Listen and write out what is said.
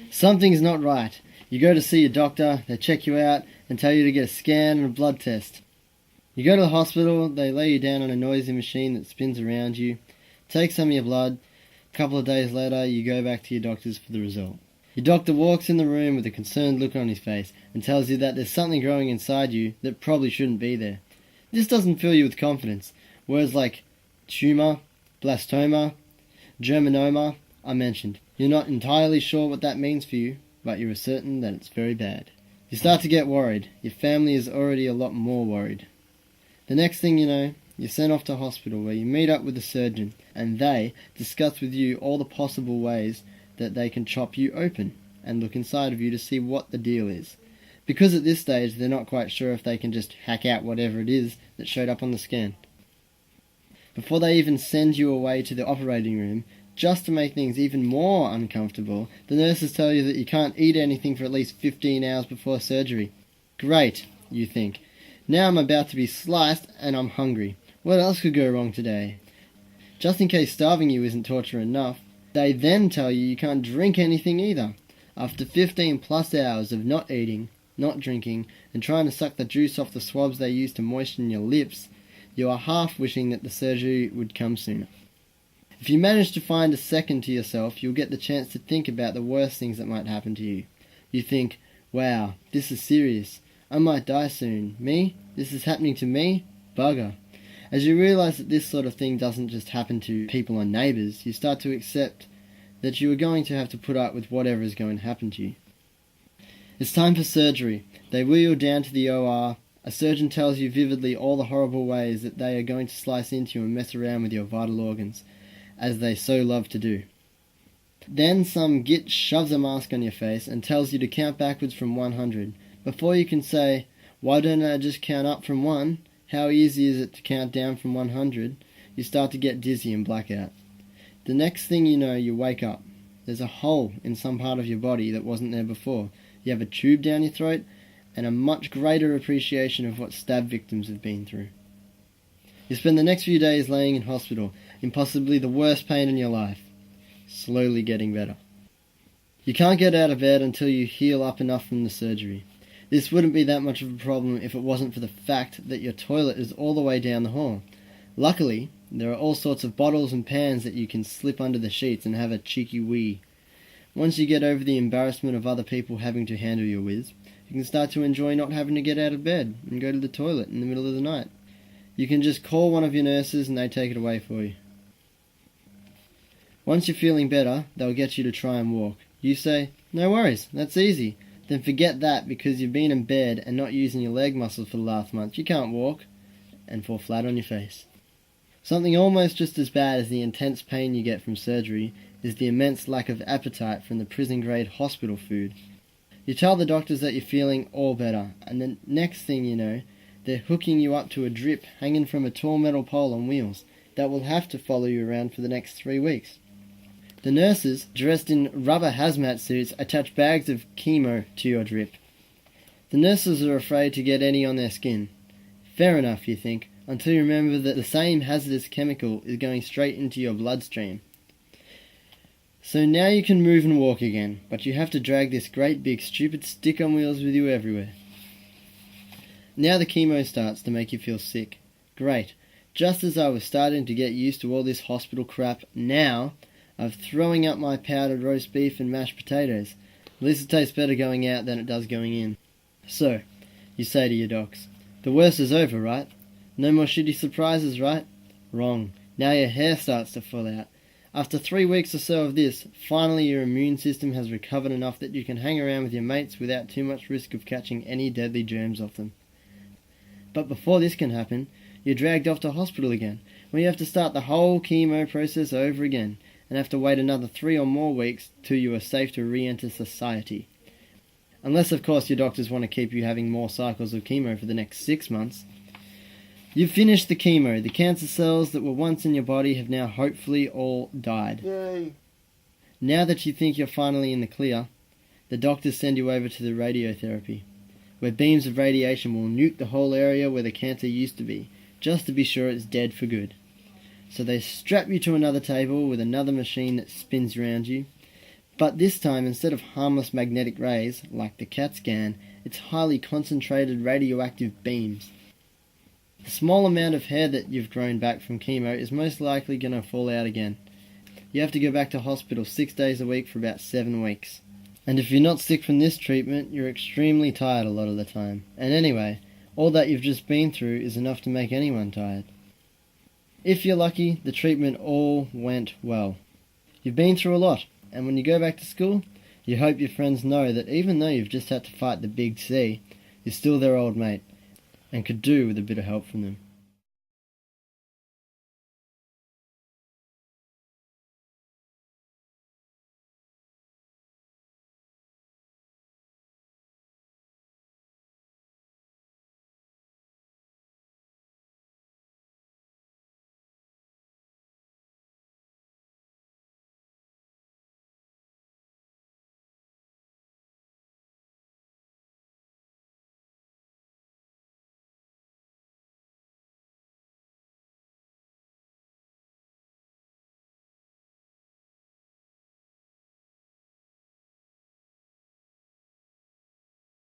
Something's not right. You go to see your doctor, they check you out and tell you to get a scan and a blood test. You go to the hospital, they lay you down on a noisy machine that spins around you, take some of your blood. A couple of days later, you go back to your doctor's for the result. Your doctor walks in the room with a concerned look on his face and tells you that there's something growing inside you that probably shouldn't be there. This doesn't fill you with confidence. Words like tumour, blastoma, germinoma are mentioned. You're not entirely sure what that means for you, but you are certain that it's very bad. You start to get worried. Your family is already a lot more worried. The next thing you know, you're sent off to hospital where you meet up with the surgeon and they discuss with you all the possible ways that they can chop you open and look inside of you to see what the deal is. Because at this stage they're not quite sure if they can just hack out whatever it is that showed up on the scan. Before they even send you away to the operating room, just to make things even more uncomfortable, the nurses tell you that you can't eat anything for at least 15 hours before surgery. Great, you think. Now I'm about to be sliced and I'm hungry. What else could go wrong today? Just in case starving you isn't torture enough, they then tell you can't drink anything either. After 15 plus hours of not eating, not drinking, and trying to suck the juice off the swabs they use to moisten your lips, you are half wishing that the surgery would come sooner. If you manage to find a second to yourself, you'll get the chance to think about the worst things that might happen to you. You think, wow, this is serious. I might die soon. Me? This is happening to me? Bugger. As you realise that this sort of thing doesn't just happen to people or neighbours, you start to accept that you are going to have to put up with whatever is going to happen to you. It's time for surgery. They wheel you down to the OR. A surgeon tells you vividly all the horrible ways that they are going to slice into you and mess around with your vital organs, as they so love to do. Then some git shoves a mask on your face and tells you to count backwards from 100. Before you can say, why don't I just count up from 1? How easy is it to count down from 100? You start to get dizzy and black out. The next thing you know, you wake up. There's a hole in some part of your body that wasn't there before. You have a tube down your throat and a much greater appreciation of what stab victims have been through. You spend the next few days laying in hospital, in possibly the worst pain in your life, slowly getting better. You can't get out of bed until you heal up enough from the surgery. This wouldn't be that much of a problem if it wasn't for the fact that your toilet is all the way down the hall. Luckily, there are all sorts of bottles and pans that you can slip under the sheets and have a cheeky wee. Once you get over the embarrassment of other people having to handle your whiz, you can start to enjoy not having to get out of bed and go to the toilet in the middle of the night. You can just call one of your nurses and they take it away for you. Once you're feeling better, they'll get you to try and walk. You say, no worries, that's easy. Then forget that because you've been in bed and not using your leg muscles for the last month. You can't walk and fall flat on your face. Something almost just as bad as the intense pain you get from surgery is the immense lack of appetite from the prison-grade hospital food. You tell the doctors that you're feeling all better, and the next thing you know, they're hooking you up to a drip hanging from a tall metal pole on wheels that will have to follow you around for the next 3 weeks. The nurses, dressed in rubber hazmat suits, attach bags of chemo to your drip. The nurses are afraid to get any on their skin. Fair enough, you think, until you remember that the same hazardous chemical is going straight into your bloodstream. So now you can move and walk again, but you have to drag this great big stupid stick on wheels with you everywhere. Now the chemo starts to make you feel sick. Great. Just as I was starting to get used to all this hospital crap, now I'm throwing up my powdered roast beef and mashed potatoes. At least it tastes better going out than it does going in. So, you say to your docs, the worst is over, right? No more shitty surprises, right? Wrong. Now your hair starts to fall out. After 3 weeks or so of this, finally your immune system has recovered enough that you can hang around with your mates without too much risk of catching any deadly germs off them. But before this can happen, you're dragged off to hospital again, where you have to start the whole chemo process over again, and have to wait another 3 or more weeks till you are safe to re-enter society. Unless, of course, your doctors want to keep you having more cycles of chemo for the next 6 months. You've finished the chemo. The cancer cells that were once in your body have now hopefully all died. Yay! Now that you think you're finally in the clear, the doctors send you over to the radiotherapy, where beams of radiation will nuke the whole area where the cancer used to be, just to be sure it's dead for good. So they strap you to another table with another machine that spins around you, But this time, instead of harmless magnetic rays, like the CAT scan, it's highly concentrated radioactive beams. The small amount of hair that you've grown back from chemo is most likely going to fall out again. You have to go back to hospital 6 days a week for about 7 weeks. And if you're not sick from this treatment, you're extremely tired a lot of the time. And anyway, all that you've just been through is enough to make anyone tired. If you're lucky, the treatment all went well. You've been through a lot, and when you go back to school, you hope your friends know that even though you've just had to fight the big C, you're still their old mate, and could do with a bit of help from them.